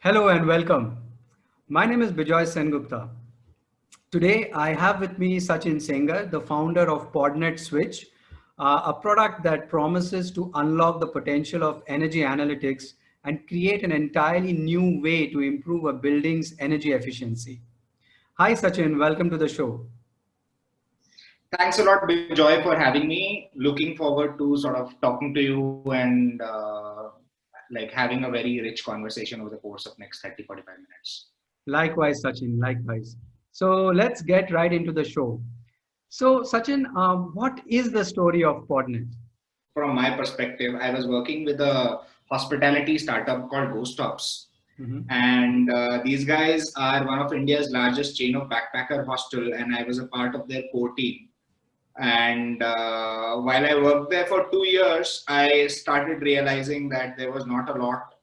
Hello and welcome. My name is Bijoy Sengupta. Today I have with me Sachin Sengar, the founder of Podnet Switch, a product that promises to unlock the potential of energy analytics and create an entirely new way to improve a building's energy efficiency. Hi Sachin, welcome to the show. Thanks a lot, Joy, for having me. Looking forward to sort of talking to you and like having a very rich conversation over the course of next 30-45 minutes. Likewise, Sachin, likewise. So let's get right into the show. So Sachin, what is the story of Podnet? From my perspective, I was working with a hospitality startup called Ghost Tops. Mhm. And these guys are one of India's largest chain of backpacker hostel, and I was a part of their core team. And while I worked there for 2 years, I started realizing that there was not a lot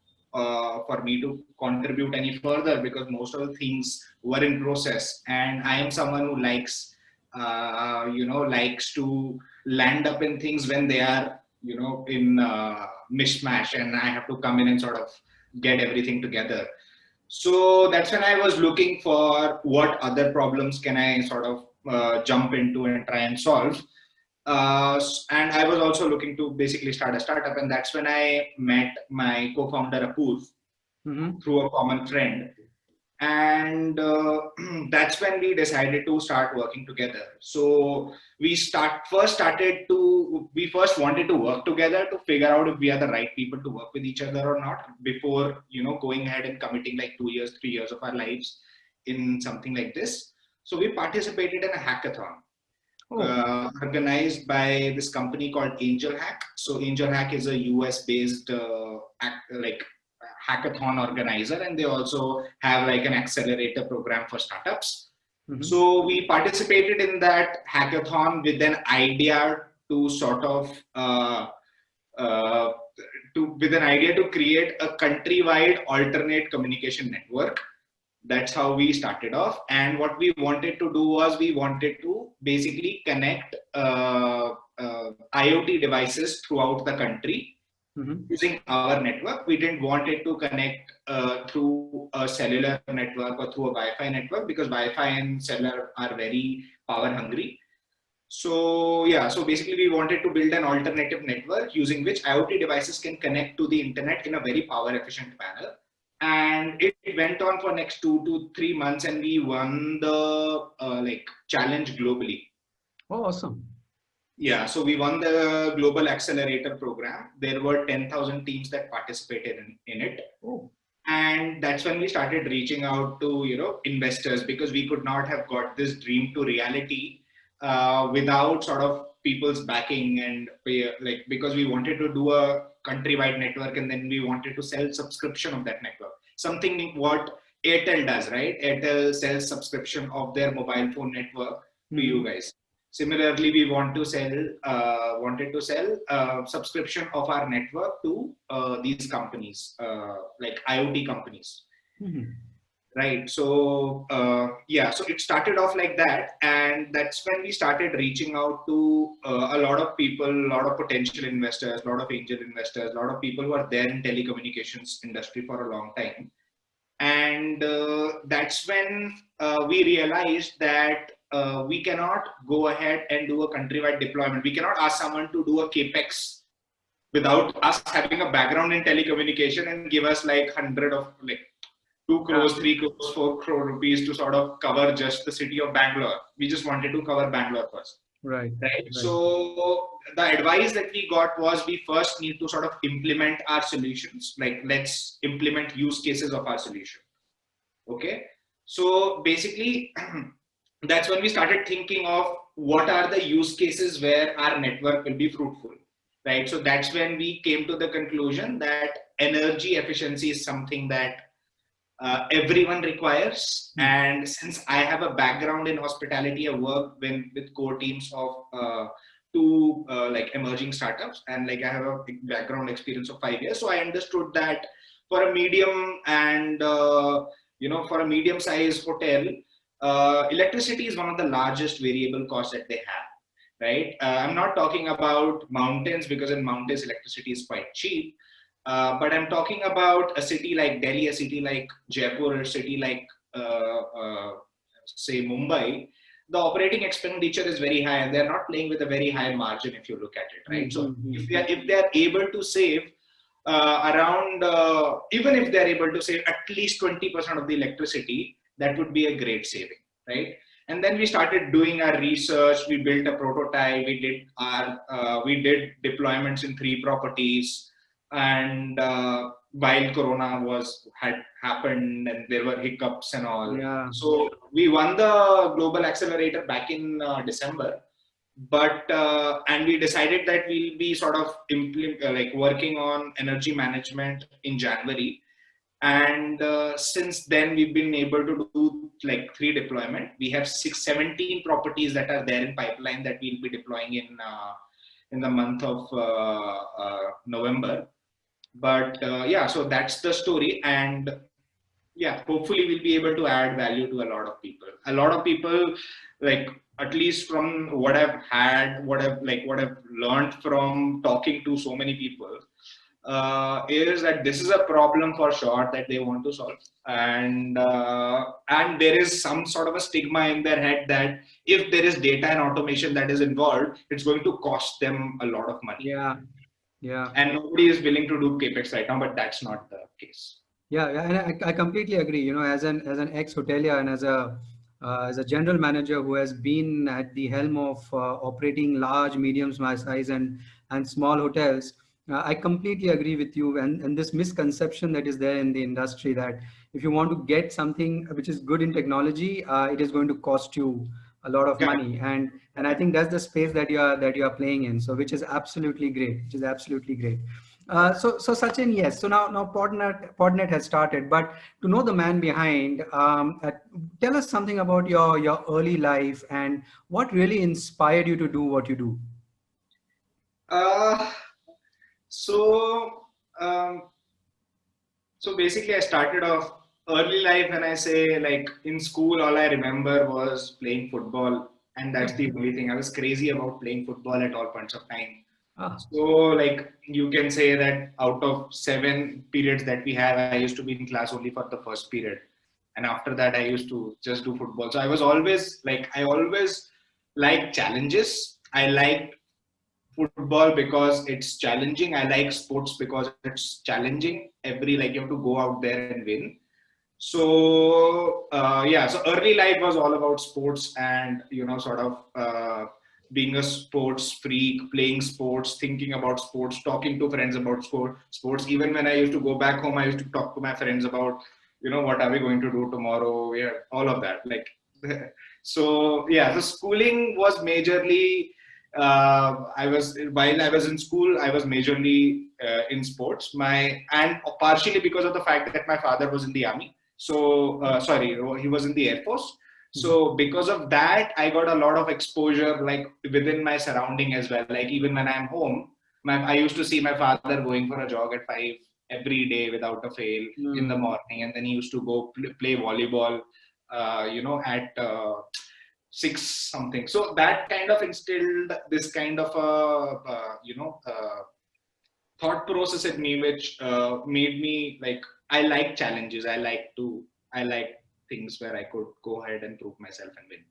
for me to contribute any further because most of the things were in process. And I am someone who likes to land up in things when they are, in mishmash, and I have to come in and sort of get everything together. So that's when I was looking for what other problems can I sort of jump into and try and solve. And I was also looking to basically start a startup, and that's when I met my co-founder Apoorv Mhm. through a common friend, and that's when we decided to start working together. So we first wanted to work together to figure out if we are the right people to work with each other or not before going ahead and committing like 2 years 3 years of our lives in something like this. So we participated in a hackathon Oh, organized by this company called Angel Hack. So Angel Hack is a US based hackathon organizer, and they also have like an accelerator program for startups. mhm. So we participated in that hackathon with an idea to sort of uh, with an idea to create a countrywide alternate communication network. That's how we started off. And what we wanted to do was we wanted to basically connect IoT devices throughout the country Mhm. using our network. We didn't want it to connect through a cellular network or through a Wi-Fi network because Wi-Fi and cellular are very power hungry. So yeah, so basically we wanted to build an alternative network using which IoT devices can connect to the internet in a very power efficient manner. And it went on for next 2 to 3 months, and we won the challenge globally. Oh, awesome. Yeah, so we won the Global Accelerator program. There were 10,000 teams that participated in it. Oh, And that's when we started reaching out to investors, because we could not have got this dream to reality without sort of people's backing. And because we wanted to do a countrywide network, and then we wanted to sell subscription of that network, something what Airtel does, right? Airtel sells subscription of their mobile phone network to you mhm. guys. Similarly, we wanted to sell subscription of our network to these companies, like IoT companies, Mhm. right? So yeah, so it started off like that, and that's when we started reaching out to a lot of people, a lot of potential investors, a lot of angel investors, a lot of people who are there in telecommunications industry for a long time. And that's when we realized that we cannot go ahead and do a countrywide deployment. We cannot ask someone to do a capex without us having a background in telecommunication and give us like 100 of like 2 Yeah, crores, 3 crores, 4 crore rupees to sort of cover just the city of Bangalore. We just wanted to cover Bangalore first, right, right? right. So the advice that we got was we first need to sort of implement our solutions. Like, let's implement use cases of our solution. Okay. So basically, that's when we started thinking of what are the use cases where our network will be fruitful, right? So that's when we came to the conclusion that energy efficiency is something that everyone requires. Hmm. And since I have a background in hospitality, I work with core teams of two like emerging startups, and like I have a background experience of 5 years. So I understood that for a medium and for a medium-sized hotel, electricity is one of the largest variable costs that they have. Right. I'm not talking about mountains, because in mountains electricity is quite cheap. But I'm talking about a city like Delhi, a city like Jaipur, a city like say Mumbai. The operating expenditure is very high, and they're not playing with a very high margin if you look at it, right? So if they are able to save around even if they're able to save at least 20% of the electricity, that would be a great saving, right? And then we started doing our research. We built a prototype. We did deployments in 3 properties. And while Corona had happened and there were hiccups and all, so we won the Global Accelerator back in December. But and we decided that we'll be sort of like working on energy management in January. And since then we've been able to do like 3 deployment. We have 17 properties that are there in pipeline that we'll be deploying in the month of November. But yeah, so that's the story. And yeah, hopefully we'll be able to add value to a lot of people. Like, at least from what I've learned from talking to so many people, is that this is a problem for sure that they want to solve. And there is some sort of a stigma in their head that if there is data and automation that is involved, it's going to cost them a lot of money. And nobody is willing to do capex right now, but that's not the case. And I completely agree. You know, as an ex-hotelier and as a general manager who has been at the helm of operating large, medium size and small hotels, I completely agree with you. And this misconception that is there in the industry that if you want to get something which is good in technology, it is going to cost you a lot of money. And I think that's the space that you are playing in. So which is absolutely great. So Sachin, yes. So now Podnet has started, but to know the man behind, tell us something about your early life and what really inspired you to do what you do. So basically, I started off early life. When I say, like, in school, all I remember was playing football, and that's the only thing. I was crazy about playing football at all points of time. So, like, you can say that out of 7 periods that we have, I used to be in class only for the first period. And after that, I used to just do football. So I always like challenges. I like football because it's challenging. I like sports because it's challenging. You have to go out there and win. So so early life was all about sports and, sort of being a sports freak, playing sports, thinking about sports, talking to friends about sports. Even when I used to go back home, I used to talk to my friends about, what are we going to do tomorrow? Yeah, all of that. Like, so schooling was majorly, while I was in school, I was majorly in sports. And partially because of the fact that my father was in the army. So, he was in the Air Force. So because of that, I got a lot of exposure, like, within my surrounding as well. Like, even when I'm home, I used to see my father going for a jog at 5 every day without a fail in the morning. And then he used to go play volleyball, at 6 something. So that kind of instilled this kind of thought process in me, which made me, like, I like challenges. I like things where I could go ahead and prove myself and win.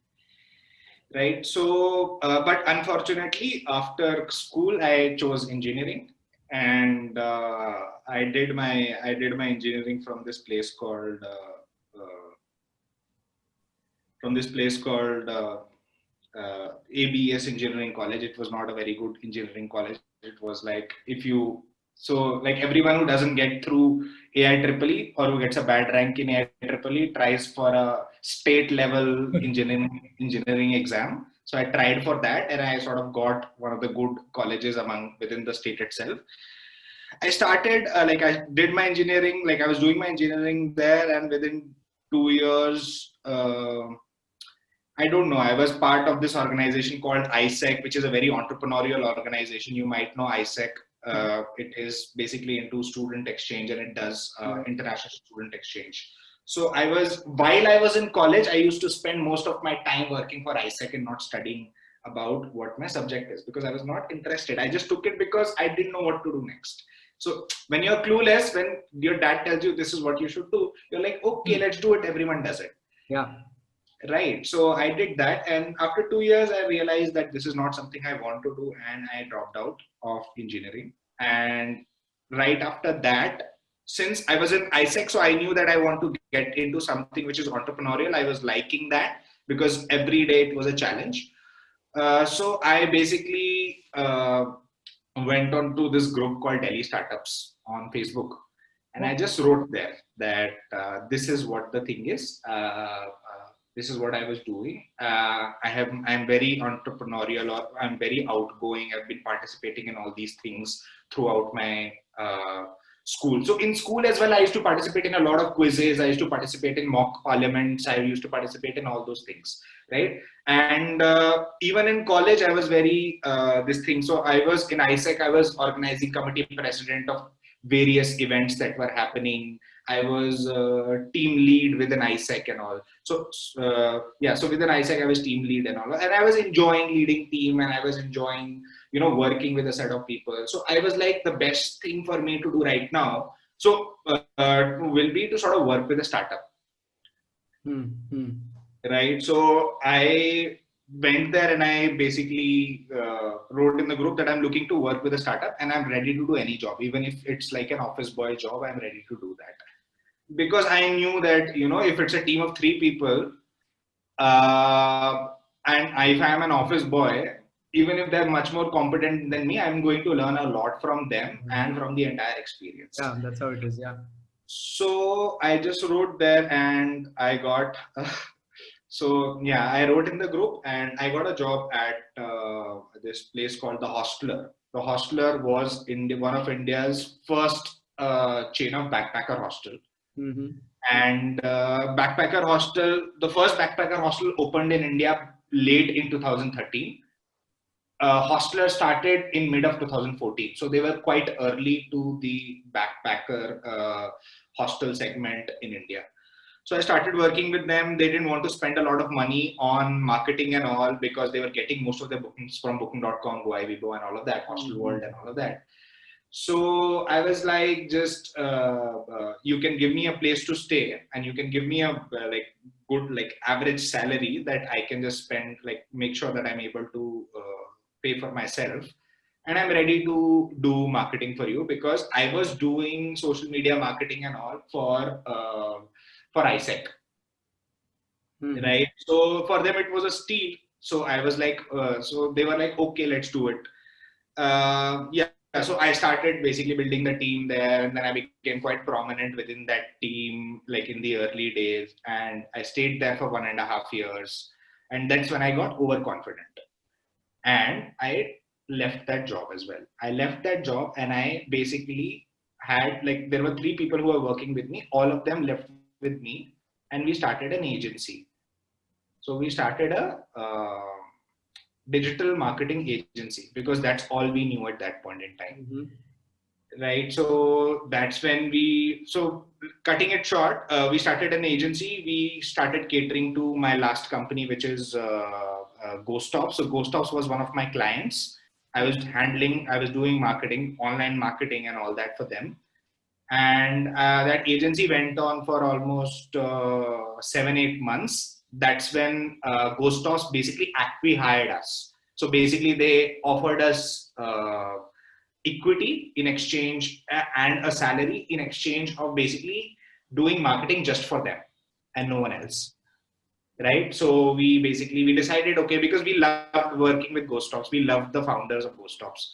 Right. So, but unfortunately, after school, I chose engineering, and I did my engineering from this place called ABS Engineering College. It was not a very good engineering college. It was like, like, everyone who doesn't get through AIEEE or who gets a bad rank in AIEEE tries for a state level engineering exam. So I tried for that, and I sort of got one of the good colleges within the state itself. I started, I did my engineering, like, I was doing my engineering there, and within 2 years, I don't know, I was part of this organization called ISEC, which is a very entrepreneurial organization. You might know ISEC. It is basically into student exchange, and it does international student exchange. So while I was in college, I used to spend most of my time working for ISEC and not studying about what my subject is, because I was not interested. I just took it because I didn't know what to do next. So when you're clueless, when your dad tells you this is what you should do, you're like, okay, let's do it. Everyone does it. Yeah. Right. So I did that. And after 2 years, I realized that this is not something I want to do. And I dropped out of engineering. And right after that, since I was in ISEC, so I knew that I want to get into something which is entrepreneurial. I was liking that because every day it was a challenge. So I basically went on to this group called Delhi Startups on Facebook. And I just wrote there that this is what the thing is. This is what I was doing. I'm very entrepreneurial, or I'm very outgoing. I've been participating in all these things throughout my school. So in school as well, I used to participate in a lot of quizzes. I used to participate in mock parliaments. I used to participate in all those things, right? And even in college, I was very this thing. So I was in ISEC. I was organizing committee president of various events that were happening. I was team lead within ISEC and all. So yeah, so within ISEC, I was team lead and all, and I was enjoying leading team, and I was enjoying, you know, working with a set of people. So I was like, the best thing for me to do right now, so will be to sort of work with a startup, right? So I went there and I basically wrote in the group that I'm looking to work with a startup and I'm ready to do any job, even if it's like an office boy job. I'm ready to do that because I knew that, you know, if it's a team of 3 people, and if I'm an office boy, even if they're much more competent than me, I'm going to learn a lot from them and from the entire experience. Yeah, that's how it is. Yeah. So I just wrote there and I got, so yeah, I wrote in the group and I got a job at this place called The Hostler. The Hostler was one of India's first chain of backpacker hostel. And backpacker hostel, the first backpacker hostel opened in India late in 2013. Hostler started in mid of 2014. So they were quite early to the backpacker hostel segment in India. So I started working with them. They didn't want to spend a lot of money on marketing and all because they were getting most of their bookings from Booking.com, GoIbibo and all of that, Hostel World and all of that. So I was like, just you can give me a place to stay and you can give me a like good like average salary that I can just spend, like make sure that I'm able to pay for myself. And I'm ready to do marketing for you because I was doing social media marketing and all for ISEC, right? So for them it was a steal. So I was like, so they were like, okay, let's do it. Yeah. So I started basically building the team there, and then I became quite prominent within that team, like in the early days. And I stayed there for 1.5 years, and that's when I got overconfident, and I left that job as well. I left that job, and I basically had like there were 3 people who were working with me. All of them left with me, and we started an agency. So we started a digital marketing agency because that's all we knew at that point in time. Right. So that's when so cutting it short, we started an agency. We started catering to my last company, which is GoStops. So GoStops was one of my clients. I was doing marketing, online marketing and all that for them. And that agency went on for almost 7-8 months. That's when GoStops basically acqui-hired us. So basically they offered us equity in exchange and a salary in exchange of basically doing marketing just for them and no one else. Right. So we decided, okay, because we loved working with GoStops. We loved the founders of GoStops,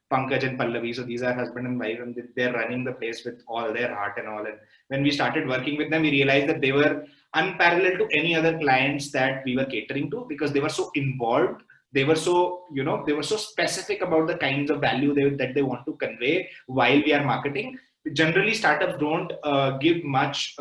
Pankaj and Pallavi. So these are husband and wife, and they're running the place with all their heart and all. And when we started working with them, we realized that they were unparalleled to any other clients that we were catering to because they were so involved. They were so, they were so specific about the kinds of value that they want to convey while we are marketing. Generally, startups don't give much,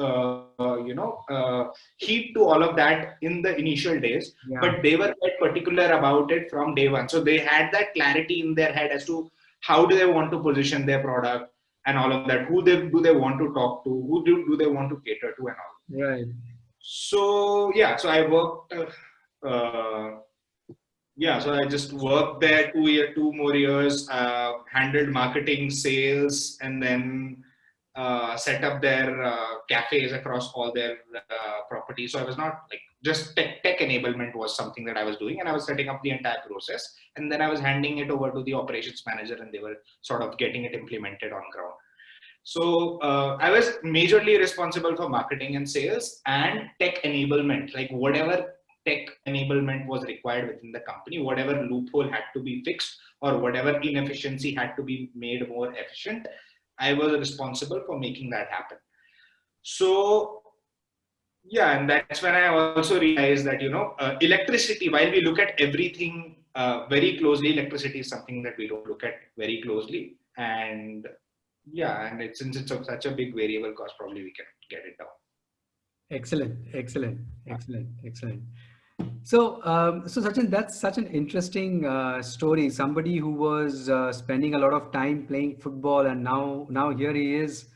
heed to all of that in the initial days, but they were quite particular about it from day one. So they had that clarity in their head as to how do they want to position their product and all of that. Who do they want to talk to? Who do they want to cater to and all. Right. So yeah, so I worked Yeah, so I just worked there 2 more years, handled marketing, sales, and then set up their cafes across all their properties. So I was not like just tech enablement was something that I was doing, and I was setting up the entire process, and then I was handing it over to the operations manager, and they were sort of getting it implemented on ground. So I was majorly responsible for marketing and sales and tech enablement, like whatever tech enablement was required within the company, whatever loophole had to be fixed or whatever inefficiency had to be made more efficient. I was responsible for making that happen. So yeah, and that's when I also realized that, electricity, while we look at everything very closely, electricity is something that we don't look at very closely. And yeah, and since it's such a big variable cost, probably we can get it down. Excellent. So Sachin, that's such an interesting story. Somebody who was spending a lot of time playing football, and now here he is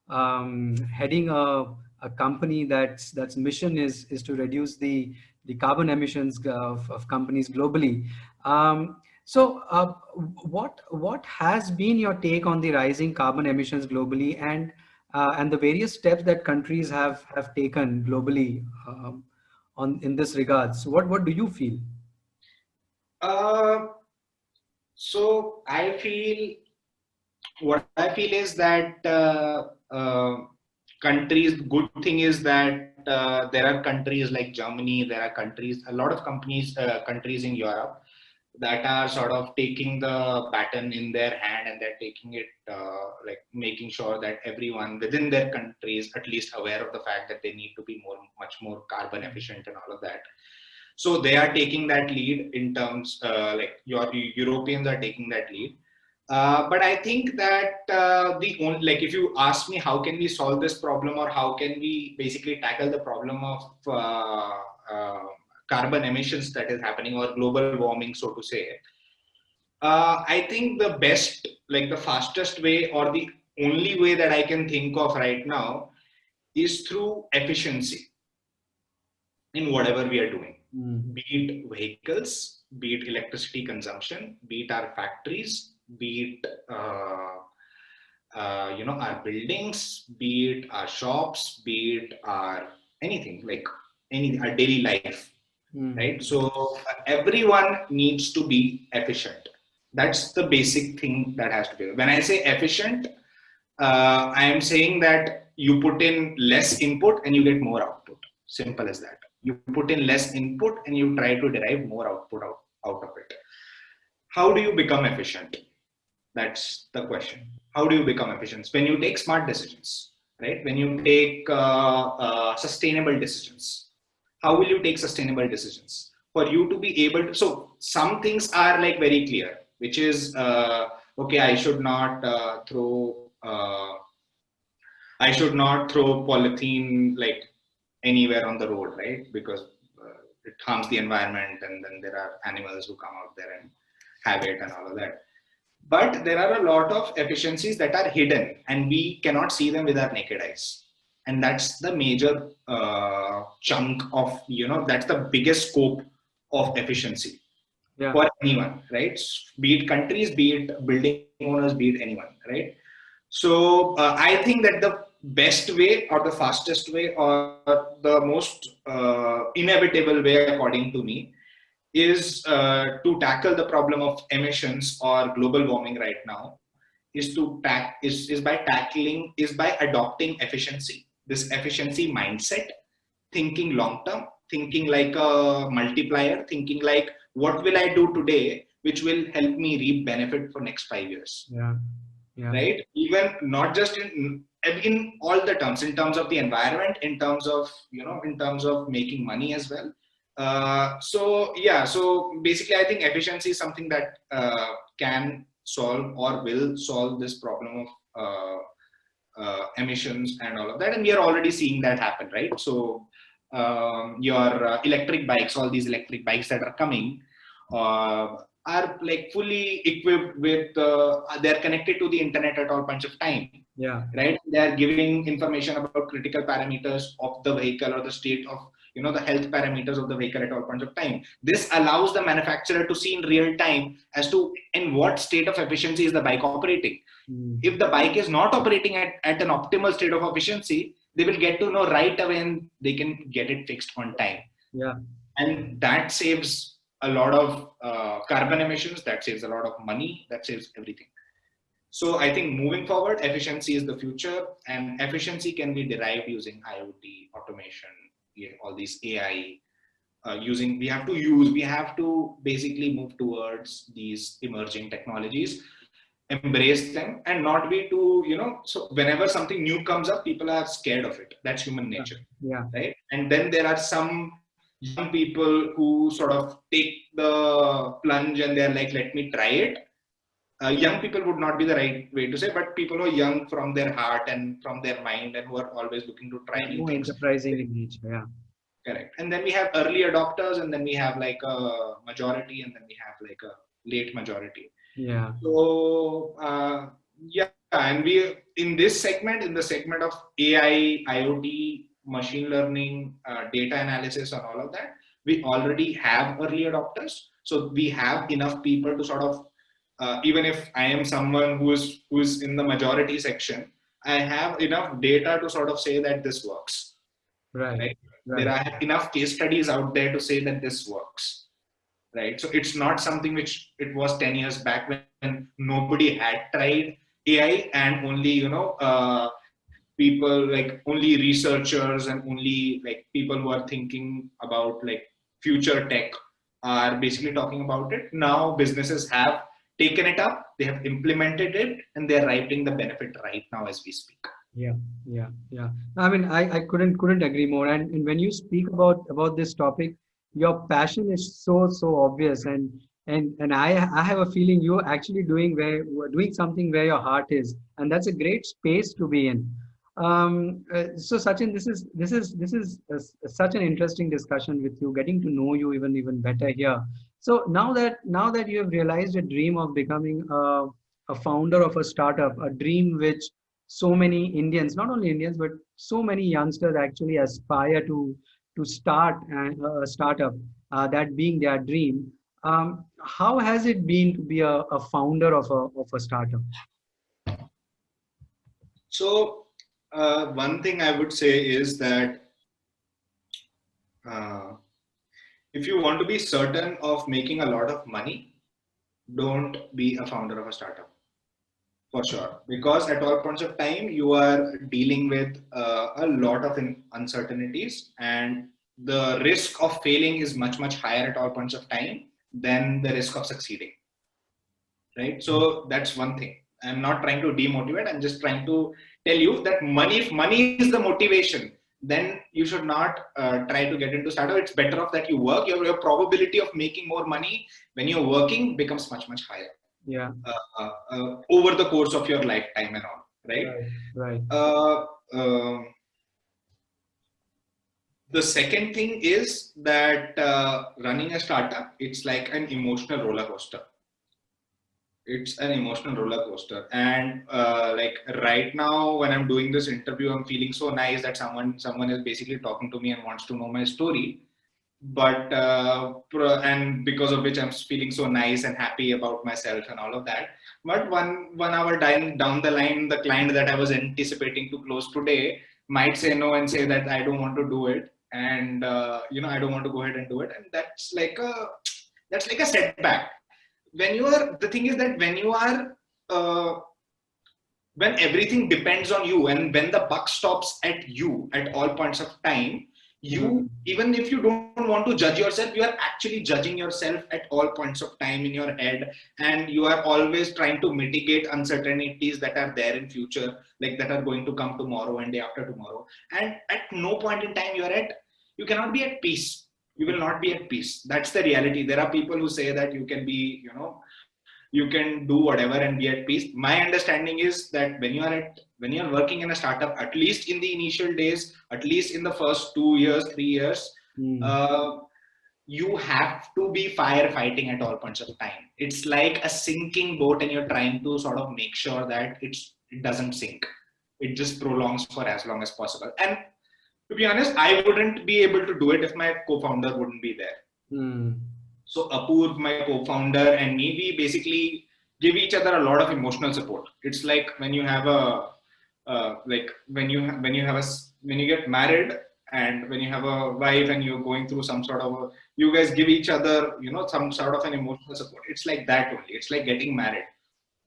heading a company that's mission is to reduce the carbon emissions of companies globally. What has been your take on the rising carbon emissions globally, and the various steps that countries have taken globally on in this regards? What do you feel? Uh, so what I feel is that countries, good thing is that there are countries like Germany, there are a lot of countries in Europe that are sort of taking the baton in their hand, and they're taking it like making sure that everyone within their country is at least aware of the fact that they need to be much more carbon efficient and all of that. So they are taking that lead in terms like Europeans are taking that lead. But I think that like if you ask me how can we solve this problem, or how can we basically tackle the problem of uh, carbon emissions that is happening, or global warming, so to say, I think the best, like the fastest way, or the only way that I can think of right now is through efficiency in whatever we are doing, be it vehicles, be it electricity consumption, be it our factories, be it our buildings, be it our shops, be it our anything, like our daily life, right? So everyone needs to be efficient. That's the basic thing that has to be. When I say efficient, I am saying that you put in less input and you get more output. Simple as that. You put in less input and you try to derive more output out of it. How do you become efficient? That's the question. How do you become efficient? When you take smart decisions, right? When you take sustainable decisions. How will you take sustainable decisions? For you to be able to, so some things are like very clear, which is, okay, I should not throw polythene like anywhere on the road, right? Because it harms the environment, and then there are animals who come out there and have it and all of that. But there are a lot of efficiencies that are hidden and we cannot see them with our naked eyes. And that's the major chunk of, that's the biggest scope of efficiency for anyone, right? Be it countries, be it building owners, be it anyone, right? So I think that the best way, or the fastest way, or the most inevitable way, according to me, is to tackle the problem of emissions or global warming right now, is by adopting efficiency, this efficiency mindset, thinking long term, thinking like a multiplier, thinking like what will I do today which will help me reap benefit for next 5 years. Right? Even not just in all the terms, in terms of the environment, in terms of making money as well. So basically I think efficiency is something that can solve or will solve this problem of emissions and all of that, and we are already seeing that happen, right? So your electric bikes, all these electric bikes that are coming are like fully equipped with they're connected to the internet at all points of time, right? They are giving information about critical parameters of the vehicle or the state of the health parameters of the vehicle at all points of time. This allows the manufacturer to see in real time as to in what state of efficiency is the bike operating. If the bike is not operating at an optimal state of efficiency, they will get to know right away and they can get it fixed on time. Yeah. And that saves a lot of carbon emissions, that saves a lot of money, that saves everything. So I think moving forward, efficiency is the future, and efficiency can be derived using IoT, automation, all these AI. We have to basically move towards these emerging technologies, embrace them, and not be too, so whenever something new comes up, people are scared of it. That's human nature. Yeah. Right. And then there are some young people who sort of take the plunge and they're like, let me try it. Young people would not be the right way to say, but people who are young from their heart and from their mind and who are always looking to try new things. Enterprising in nature, yeah. Correct. And then we have early adopters, and then we have like a majority, and then we have like a late majority. Yeah. So and we in the segment of AI, IoT, machine learning, data analysis, and all of that, we already have early adopters. So we have enough people to sort of, even if I am someone who's in the majority section, I have enough data to sort of say that this works. Right. There are enough case studies out there to say that this works. Right. So it's not something which it was 10 years back when nobody had tried AI, and only, people like only researchers and only like people who are thinking about like future tech are basically talking about it. Now businesses have taken it up, they have implemented it, and they're reaping the benefit right now as we speak. Yeah. I mean, I couldn't agree more. And when you speak about this topic, your passion is so obvious, and I have a feeling you're actually doing something where your heart is, and that's a great space to be in. So Sachin, this is such an interesting discussion with you, getting to know you even better here. So now that you have realized a dream of becoming a founder of a startup, a dream which so many Indians, not only Indians, but so many youngsters actually aspire to start a startup, that being their dream. How has it been to be a founder of a startup? So one thing I would say is that if you want to be certain of making a lot of money, don't be a founder of a startup. For sure, because at all points of time, you are dealing with a lot of uncertainties, and the risk of failing is much higher at all points of time than the risk of succeeding. Right? So that's one thing. I'm not trying to demotivate. I'm just trying to tell you that if money is the motivation, then you should not try to get into startup. It's better off that you work. Your probability of making more money when you're working becomes much higher. Yeah. Over the course of your lifetime and all, right? The second thing is that running a startup, it's like an emotional roller coaster. It's an emotional roller coaster, and like right now when I'm doing this interview, I'm feeling so nice that someone is basically talking to me and wants to know my story. But and because of which I'm feeling so nice and happy about myself and all of that. But one hour down the line, the client that I was anticipating to close today might say no and say that I don't want to do it, and I don't want to go ahead and do it, and that's like a setback. The thing is that when you are when everything depends on you, and when the buck stops at you at all points of time, you, even if you don't want to judge yourself, you are actually judging yourself at all points of time in your head, and you are always trying to mitigate uncertainties that are there in future, like that are going to come tomorrow and day after tomorrow. And at no point in time you cannot be at peace. You will not be at peace. That's the reality. There are people who say that you can be, you can do whatever and be at peace. My understanding is that when you are working in a startup, at least in the initial days, at least in the first 2 years, 3 years, you have to be firefighting at all points of time. It's like a sinking boat, and you're trying to sort of make sure that it doesn't sink. It just prolongs for as long as possible. And To be honest, I wouldn't be able to do it if my co-founder wouldn't be there. So Apoorv, my co-founder, and me, we basically give each other a lot of emotional support. It's like when you have a when you get married and when you have a wife and you're going through some sort of you guys give each other, some sort of an emotional support. It's like that only. It's like getting married.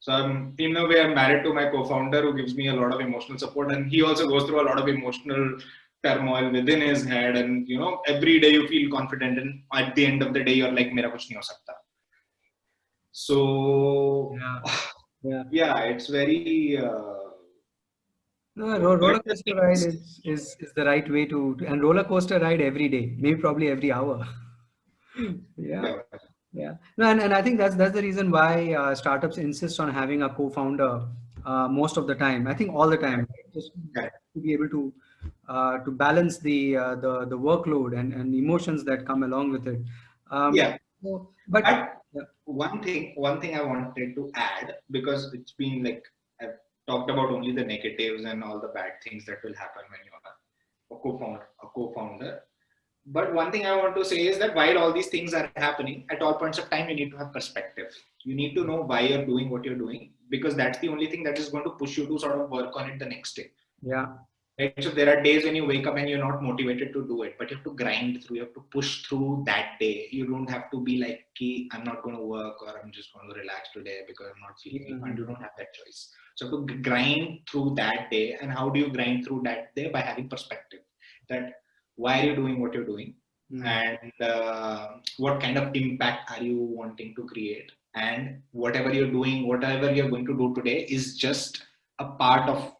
So in a way, I'm married to my co-founder who gives me a lot of emotional support, and he also goes through a lot of emotional turmoil within his head. And every day you feel confident, and at the end of the day, you're like, "Mera kuch nahi ho sakta." So yeah, it's very. No, roller coaster ride is the right way and roller coaster ride every day, maybe probably every hour. Yeah. Yeah. No, and I think that's the reason why startups insist on having a co-founder most of the time. I think all the time, right? Just to be able to balance the workload and emotions that come along with it. But yeah. One thing I wanted to add, because it's been like I've talked about only the negatives and all the bad things that will happen when you are a co-founder. But one thing I want to say is that while all these things are happening, at all points of time, you need to have perspective. You need to know why you're doing what you're doing, because that's the only thing that is going to push you to sort of work on it the next day. Yeah. Right? So there are days when you wake up and you're not motivated to do it, but you have to grind through, you have to push through that day. You don't have to be like, I'm not going to work, or I'm just going to relax today because I'm not feeling fun. You don't have that choice. So to grind through that day. And how do you grind through that day? By having perspective. That why are you doing what you're doing? And what kind of impact are you wanting to create? And whatever you're doing, whatever you're going to do today is just a part of,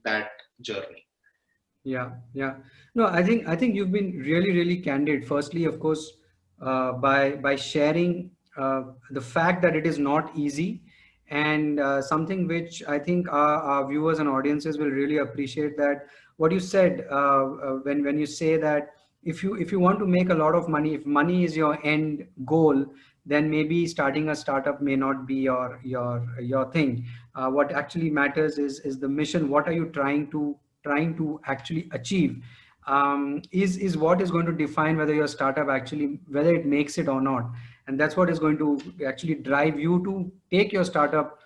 that journey. Yeah. No, I think you've been really candid. Firstly, of course, by sharing the fact that it is not easy, and something which I think our viewers and audiences will really appreciate, that what you said when you say that if you want to make a lot of money, if money is your end goal, then maybe starting a startup may not be your thing. What actually matters is the mission. What are you trying to actually achieve, is what is going to define whether your startup actually, whether it makes it or not. And that's what is going to actually drive you to take your startup,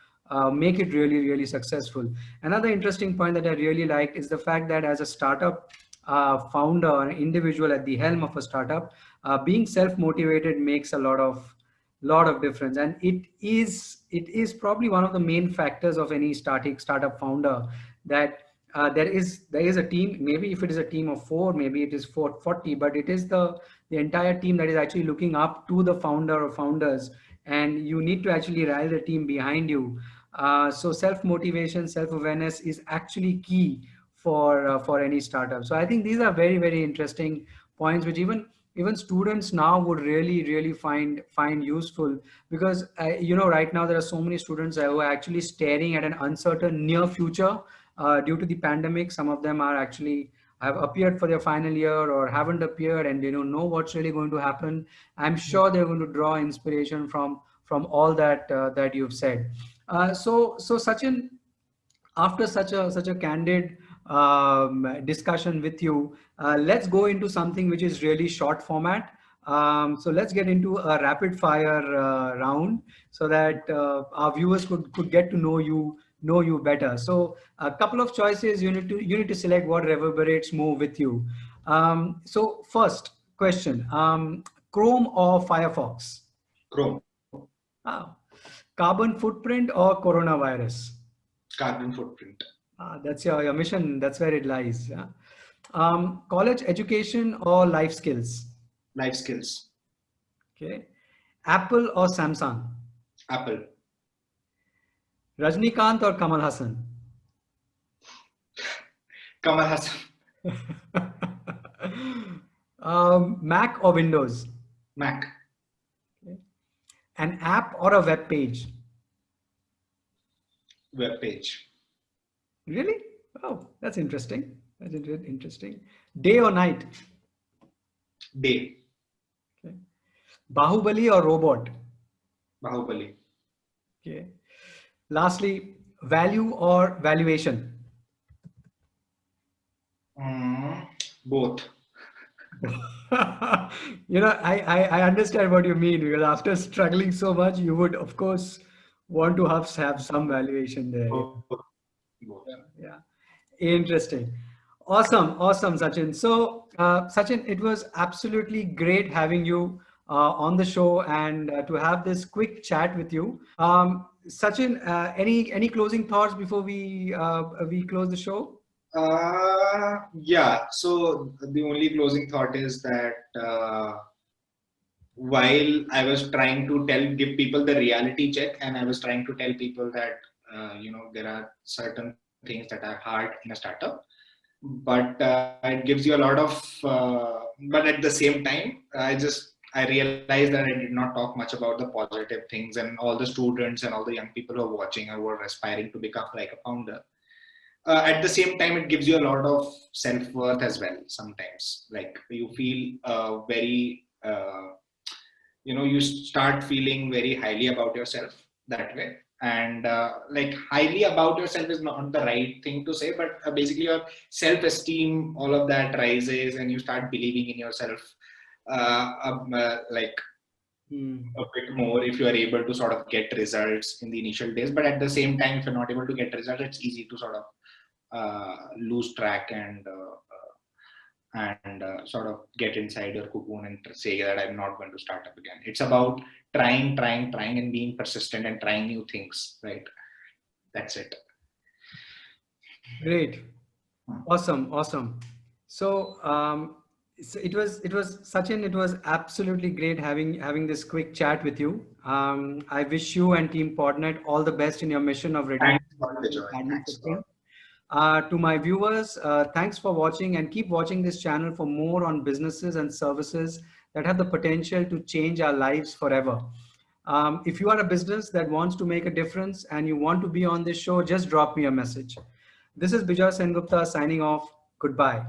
make it really successful. Another interesting point that I really liked is the fact that as a startup founder or an individual at the helm of a startup, being self-motivated makes a lot of difference. And it is probably one of the main factors of any startup founder, that there is a team. Maybe if it is a team of 4, maybe it is 40, but it is the entire team that is actually looking up to the founder or founders, and you need to actually rally the team behind you. So self-motivation, self-awareness is actually key for any startup. So I think these are very interesting points, which even students now would really find useful, because right now there are so many students who are actually staring at an uncertain near future due to the pandemic. Some of them are actually have appeared for their final year or haven't appeared, and they don't know what's really going to happen. I'm sure they're going to draw inspiration from all that you've said. So Sachin, after such a candid discussion with you, let's go into something which is really short format. So let's get into a rapid fire round, so that our viewers could get to know you better. So a couple of choices, you need to select what reverberates more with you. So first question, Chrome or Firefox? Chrome. Ah, carbon footprint or coronavirus? Carbon footprint. That's your mission. That's where it lies. Yeah. College education or life skills? Life skills. Okay. Apple or Samsung? Apple. Rajnikant or Kamal Hassan? Kamal Hassan. Mac or Windows? Mac. Okay. An app or a web page? Web page. Really? Oh, that's interesting. That's interesting. Day or night? Day. Okay. Bahubali or robot? Bahubali. Okay. Lastly, value or valuation? Both. I understand what you mean, because after struggling so much, you would, of course, want to have some valuation there. Both. Both. Yeah, yeah. Interesting. Awesome, awesome, Sachin. So, Sachin, it was absolutely great having you on the show and to have this quick chat with you. Sachin, any closing thoughts before we close the show? Yeah. So the only closing thought is that while I was trying to give people the reality check, and I was trying to tell people that there are certain things that are hard in a startup, but it gives you a lot of. But at the same time, I realized that I did not talk much about the positive things, and all the students and all the young people who are watching or who are aspiring to become like a founder. At the same time, it gives you a lot of self-worth as well. Sometimes, like you feel very you start feeling very highly about yourself that way. And like highly about yourself is not the right thing to say, but basically your self-esteem, all of that rises, and you start believing in yourself like a bit more if you are able to sort of get results in the initial days. But at the same time, if you're not able to get results, it's easy to sort of lose track and sort of get inside your cocoon and say that I'm not going to start up again. It's about trying, and being persistent and trying new things, right? That's it. Great. Awesome. Awesome. So, it was Sachin, it was absolutely great having this quick chat with you. I wish you and Team Podnet all the best in your mission of reducing Thanks for the joy. admin Thanks a lot. footprint. To my viewers, thanks for watching, and keep watching this channel for more on businesses and services that have the potential to change our lives forever. If you are a business that wants to make a difference and you want to be on this show, just drop me a message. This is Bijoy Sengupta signing off. Goodbye.